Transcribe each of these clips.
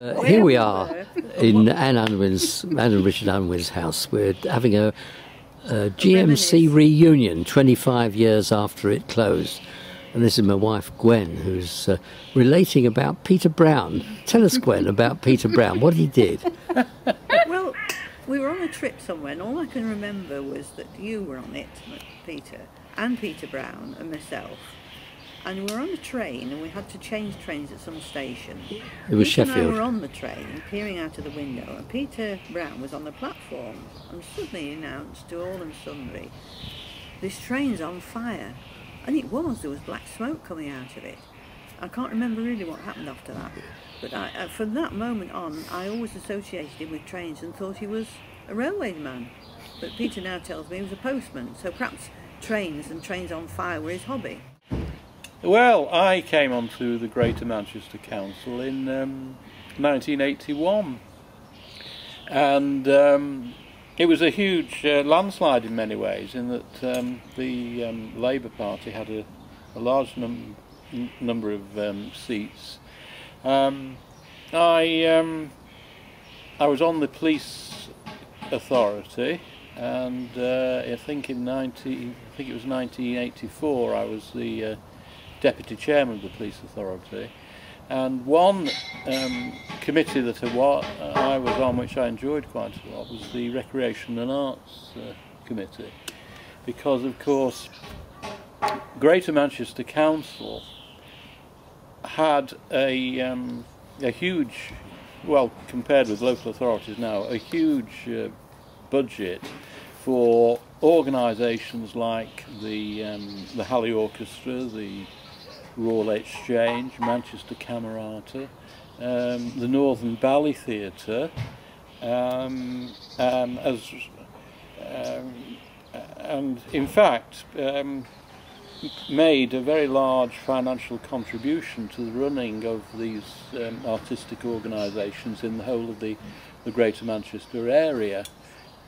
Here we are in Anne and Richard Unwin's house. We're having a GMC Reunion 25 years after it closed. And this is my wife Gwen, who's relating about Peter Brown. Tell us, Gwen, about Peter Brown, what he did. Well, we were on a trip somewhere and all I can remember was that you were on it, Peter, and Peter Brown and myself. And we were on a train and we had to change trains at some station. It was Peter Sheffield. and I were on the train, peering out of the window, and Peter Brown was on the platform and suddenly announced to all and sundry, "This train's on fire." And it was, there was black smoke coming out of it. I can't remember really what happened after that. But from that moment on, I always associated him with trains and thought he was a railway man. But Peter now tells me he was a postman, so perhaps trains and trains on fire were his hobby. Well, I came onto the Greater Manchester Council in 1981, and it was a huge landslide in many ways, in that the Labour Party had a large number of seats. I was on the police authority, and I think it was 1984. I was the Deputy Chairman of the Police Authority, and one committee that I was on, which I enjoyed quite a lot, was the Recreation and Arts Committee, because of course Greater Manchester Council had a huge, well, compared with local authorities now, a huge budget for organisations like the Halley Orchestra, the Royal Exchange, Manchester Camerata, the Northern Ballet Theatre, and in fact made a very large financial contribution to the running of these artistic organisations in the whole of the Greater Manchester area.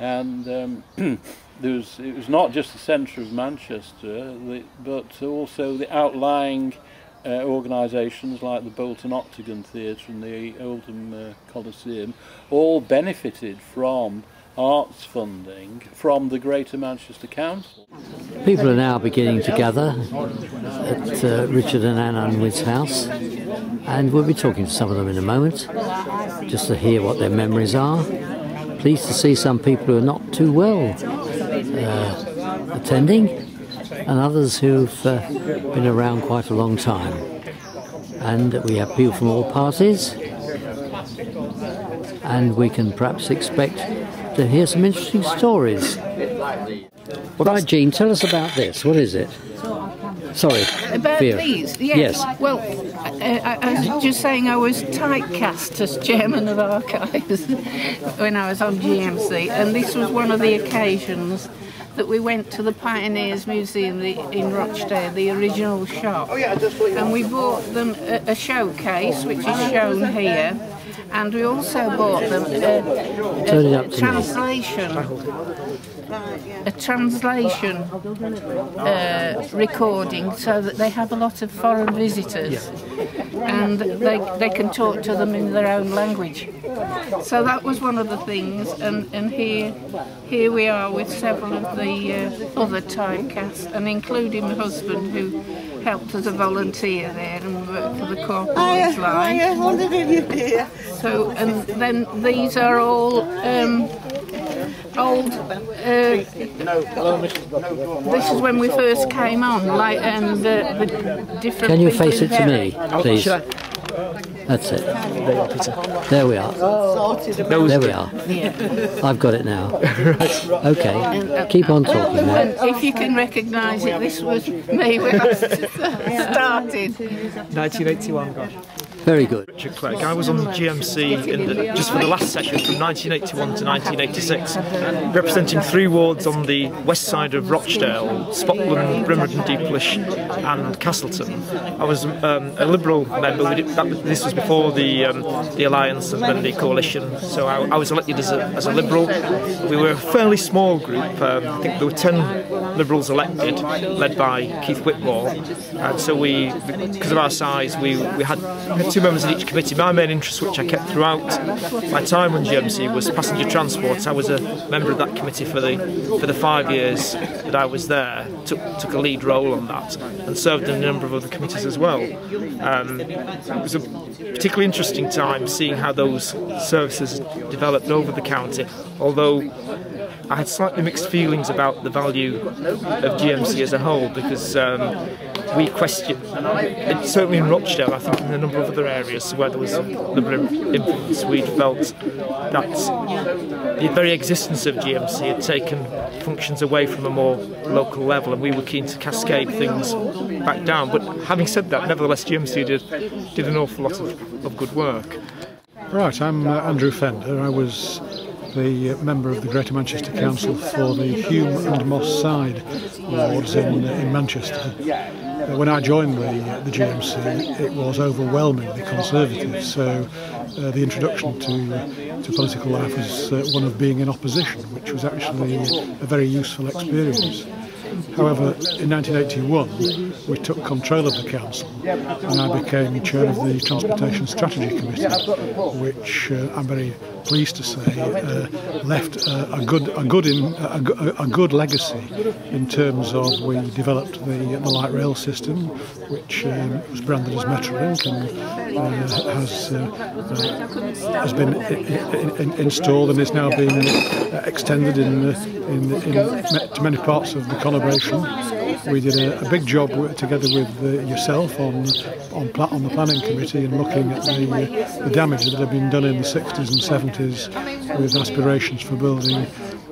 And it was not just the centre of Manchester, but also the outlying organisations like the Bolton Octagon Theatre and the Oldham Coliseum all benefited from arts funding from the Greater Manchester Council. People are now beginning to gather at Richard and Anne Unwin's house, and we'll be talking to some of them in a moment, just to hear what their memories are. Pleased to see some people who are not too well attending, and others who've been around quite a long time. And we have people from all parties, and we can perhaps expect to hear some interesting stories. Right, Jean, tell us about this. What is it? Sorry. About Fear. these? Yes. Well, I was just saying I was typecast as Chairman of Archives when I was on GMC, and this was one of the occasions that we went to the Pioneers Museum in Rochdale, the original shop, and we bought them a showcase, which is shown here, and we also bought them a translation recording, so that they have a lot of foreign visitors, and they can talk to them in their own language. So that was one of the things, and here we are with several of the other typecasts, and including my husband, who helped as a volunteer there and worked for the Corporate Line. So, and then these are all old. This is when we first came on, and the different. Can you face it to me, please? That's it. There we are. There we are. I've got it now. Okay, keep on talking now. If you can recognise it, this was me when I started. 1981, gosh. Very good. Richard Clegg. I was on the GMC just for the last session from 1981 to 1986, representing 3 wards on the west side of Rochdale: Spotland, Brimmerton, Deeplish and Castleton. I was a Liberal member. This was before the Alliance and then the Coalition, so I was elected as a Liberal. We were a fairly small group. I think there were 10 Liberals elected, led by Keith Whitmore, and so because of our size, we had 2 members in each committee. My main interest, which I kept throughout my time on GMC, was passenger transport. I was a member of that committee for the 5 years that I was there, took a lead role on that, and served in a number of other committees as well. It was a particularly interesting time seeing how those services developed over the county, although I had slightly mixed feelings about the value of GMC as a whole, because we questioned, certainly in Rochdale, I think in a number of other areas where there was Liberal influence, we felt that the very existence of GMC had taken functions away from a more local level, and we were keen to cascade things back down. But having said that, nevertheless, GMC did an awful lot of good work. Right, I'm Andrew Fender. I was the member of the Greater Manchester Council for the Hume and Moss Side wards in Manchester. When I joined the GMC, it was overwhelmingly Conservative, so the introduction to political life was one of being in opposition, which was actually a very useful experience. However, in 1981 we took control of the council and I became chair of the Transportation Strategy Committee, which I'm very pleased to say left a good legacy in terms of we developed the light rail system, which was branded as Metrolink and has been installed and is now being extended to many parts of the conurbation. We did a big job together with yourself on the planning committee and looking at the damage that had been done in the 60s and 70s with aspirations for building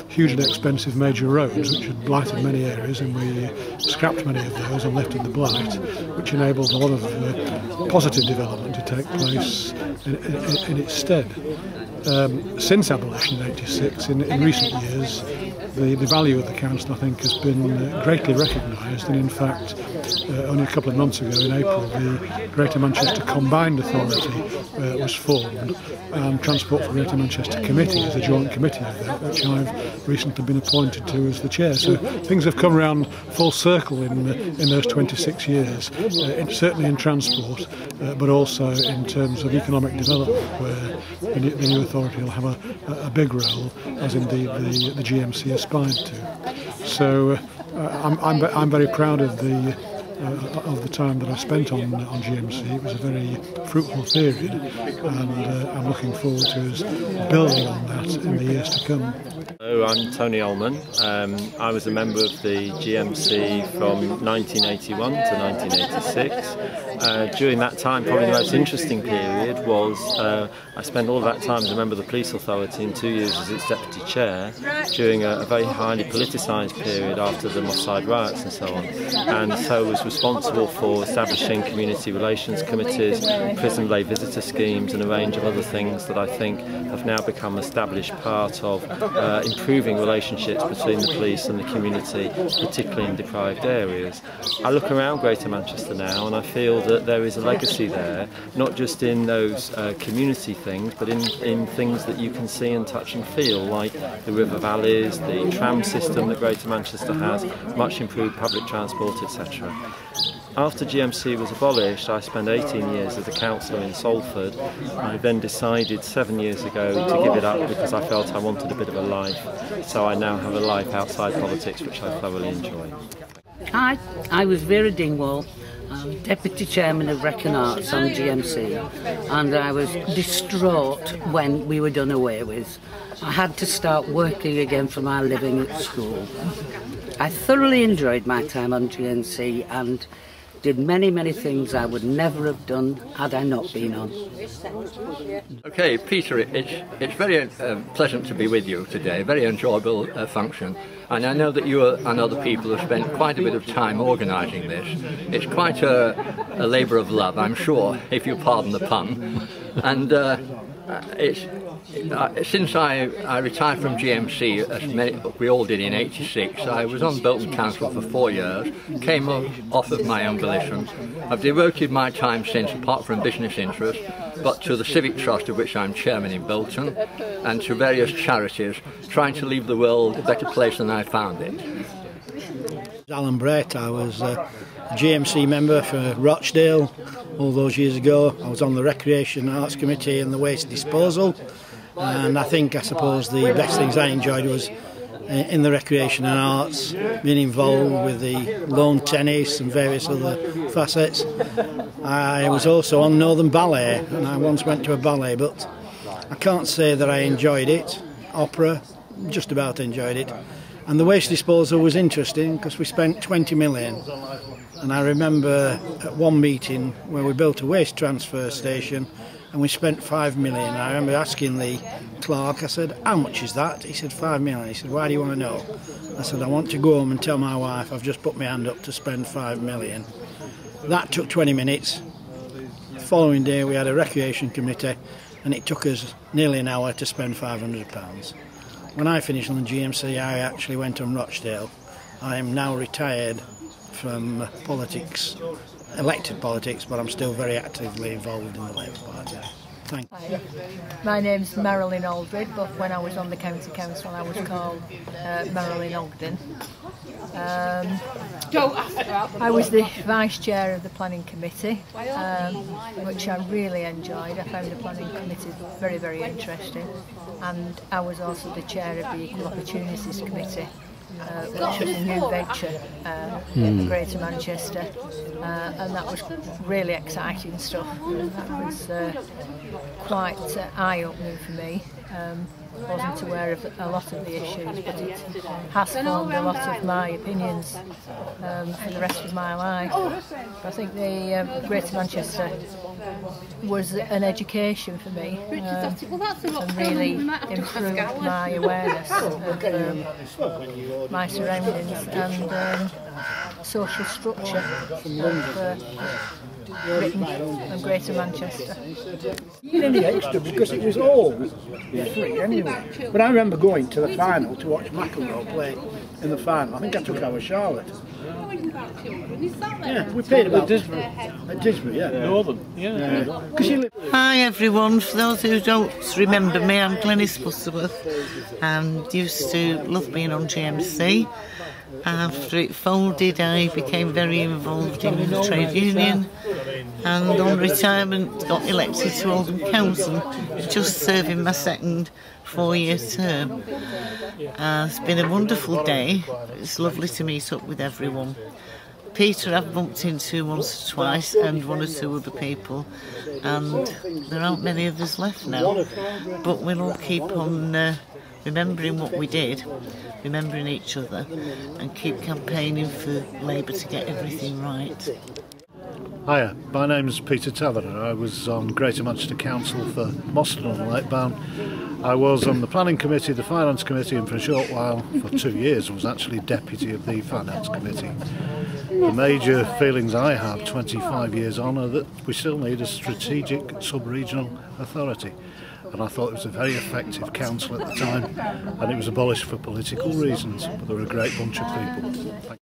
hugely expensive major roads which had blighted many areas, and we scrapped many of those and lifted the blight, which enabled a lot of positive development to take place in its stead. Since abolition in '86, in recent years, the value of the council, I think, has been greatly recognised, and in fact only a couple of months ago in April the Greater Manchester Combined Authority was formed, and Transport for Greater Manchester Committee is a joint committee of that, which I've recently been appointed to as the chair. So things have come around full circle in those 26 years, certainly in transport, but also in terms of economic development, where the new authority will have a big role, as indeed the GMC aspired to. So I'm very proud of the time that I spent on GMC. It was a very fruitful period, and I'm looking forward to us building on that in the years to come. Hello, I'm Tony Ullman. I was a member of the GMC from 1981 to 1986. During that time, probably the most interesting period was I spent all of that time as a member of the Police Authority and 2 years as its deputy chair during a very highly politicised period after the Moss Side riots and so on. And so was responsible for establishing community relations committees, prison lay visitor schemes and a range of other things that I think have now become established part of improving relationships between the police and the community, particularly in deprived areas. I look around Greater Manchester now and I feel that there is a legacy there, not just in those community things, but in things that you can see and touch and feel, like the river valleys, the tram system that Greater Manchester has, much improved public transport, etc. After GMC was abolished, I spent 18 years as a councillor in Salford. I then decided 7 years ago to give it up because I felt I wanted a bit of a life. So I now have a life outside politics, which I thoroughly enjoy. Hi, I was Vera Dingwall, Deputy Chairman of Wrekin Arts on GMC, and I was distraught when we were done away with. I had to start working again for my living at school. I thoroughly enjoyed my time on GMC and did many things I would never have done had I not been on. Okay, Peter, it's very pleasant to be with you today, very enjoyable function, and I know that you and other people have spent quite a bit of time organising this. It's quite a labour of love, I'm sure, if you pardon the pun, and since I retired from GMC, as we all did in '86, I was on Bolton Council for 4 years, came off of my own volition. I've devoted my time since, apart from business interests, but to the Civic Trust, of which I'm chairman in Bolton, and to various charities, trying to leave the world a better place than I found it. Alan Brett. I was a GMC member for Rochdale all those years ago. I was on the Recreation and Arts Committee and the Waste Disposal, and I suppose the best things I enjoyed was in the Recreation and Arts, being involved with the lawn tennis and various other facets. I was also on Northern Ballet, and I once went to a ballet, but I can't say that I enjoyed it. Opera, just about enjoyed it. And the waste disposal was interesting because we spent 20 million. And I remember at one meeting where we built a waste transfer station and we spent 5 million. I remember asking the clerk, I said, how much is that? He said 5 million. He said, why do you want to know? I said, I want to go home and tell my wife I've just put my hand up to spend 5 million. That took 20 minutes. The following day we had a recreation committee and it took us nearly an hour to spend £500. When I finished on the GMC, I actually went on Rochdale. I am now retired from politics, elected politics, but I'm still very actively involved in the Labour Party. Thank you. Hi. My name's Marilyn Aldred, but when I was on the county council I was called Marilyn Ogden. I was the vice chair of the planning committee, which I really enjoyed. I found the planning committee very, very interesting, and I was also the chair of the Equal Opportunities Committee, which was a new venture in Greater Manchester, and that was really exciting stuff. That was quite eye-opening for me. I wasn't aware of a lot of the issues, but it has formed a lot of my opinions for the rest of my life. I think the Greater Manchester was an education for me, and really improved my awareness of my surroundings and social structure of Britain and Greater Manchester. You didn't need extra because it was all free anyway. But I remember going to the final to watch McEnroe play in the final. I think I took our Charlotte. Yeah, we paid about at Disbury, yeah. Northern, yeah. Hi everyone, for those who don't remember me, I'm Glenys Butterworth and used to love being on GMC. After it folded I became very involved in the trade union, and on retirement got elected to Oldham Council, just serving my second 4-year term. It's been a wonderful day. It's lovely to meet up with everyone. Peter I've bumped into once or twice, and one or two other people, and there aren't many of us left now, but we'll all keep on remembering what we did, remembering each other, and keep campaigning for Labour to get everything right. Hiya, my name's Peter Taverner. I was on Greater Manchester Council for Moston and Lightbound. I was on the Planning Committee, the Finance Committee, and for a short while, for 2 years, I was actually Deputy of the Finance Committee. The major feelings I have 25 years on are that we still need a strategic sub-regional authority. And I thought it was a very effective council at the time, and it was abolished for political reasons, but they were a great bunch of people.